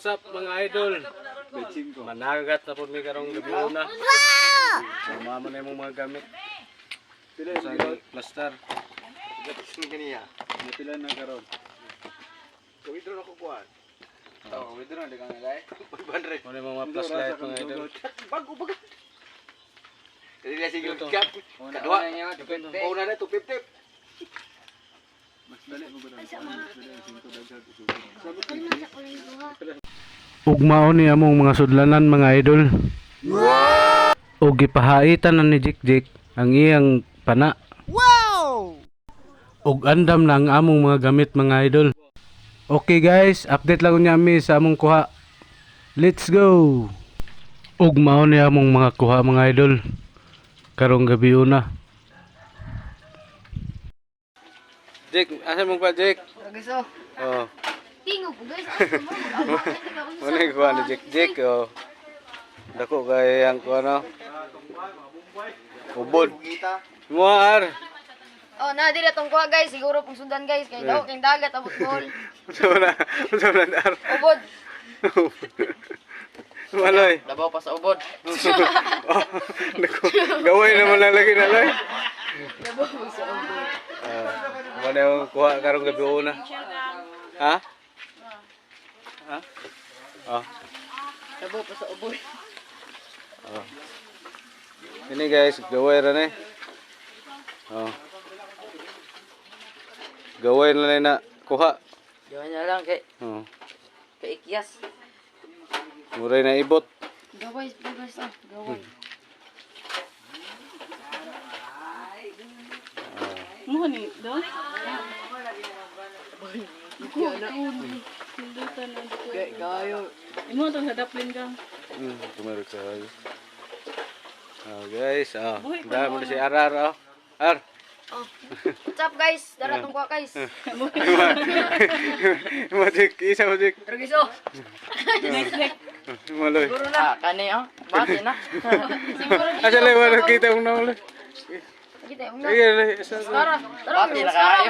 What's up mga idol? Managat na po may karong gabi na. Sama mo na yung mga gamit. Sa plaster. Gatis kaniya. Pila na karon. Withdraw ako kuan. Oh, withdraw na kang lay. 500. Ano yung mga flashlight mga idol? Bago baga. Dili na sige Ito. cap. Kadua. Una na 250. Mas dali mo ba? Ugmao ni among mga sudlanan mga idol. Wow! O gipahaitan na ni Jik ang iyang pana. Wow! Og andam na ang among mga gamit mga idol. Okay guys, update lang niya mi sa among kuha. Let's go! Ugmao ni among mga kuha mga idol. Karong gabi una. Jik, asa mong pa Jik? Guys, oh. Oh. Tingo po guys. Ano yung kuha ni Jik? Oh. Dako kay ang kuha no? Ubod. Muar. Oh, na dili tong kuha guys, siguro pong sundan guys kay daw king dagat abot bol. Unsa na dar. Ubod. Maloy. Labaw pa sa ubod. Oh, naku, gaway naman na lagi na loy. Labaw pa sa ubod. Ano yung kuha karong gabi una? Ha? Ha? Oh. Labaw pa sa ubod. Oh. Ini guys, gaway ra ni. Oh. Gaway na na kuha. Gawin na lang kay Oh. ikyas. Muray na ibot. Gaway guys, ah, gaway. Mo ni do? Gayo. Imo to sa daplin ka. Tumarok sa kayo. Oh guys, oh. Dahil mo na si Arar, oh. Ar. Oh. What's up guys? Dara tong kuha guys. Majik, isa majik. Pero guys, oh. Maloy. Siguro na. Kani oh. Bati na. Siguro Asa lang wala kita mo na ulit. kita yung Sige, isa. Tara, bati na kayo.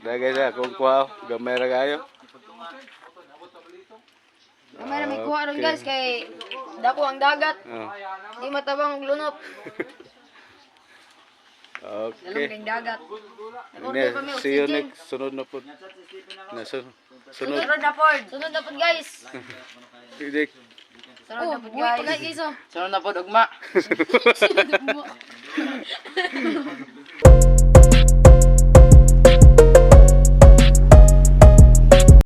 Dah guys, kung kuha, gamay ra kayo. Kamay na may kuha ron guys kay dako ang dagat. Oh. Di matabang og lunop. Dalong Okay. king dagat. See you next sunod na po. Sunod. Sunod na pod. Sunod na pod guys. Jik. Sunod na pod guys. Guys, oh. Sunod na pod ugma. Sunod na pod.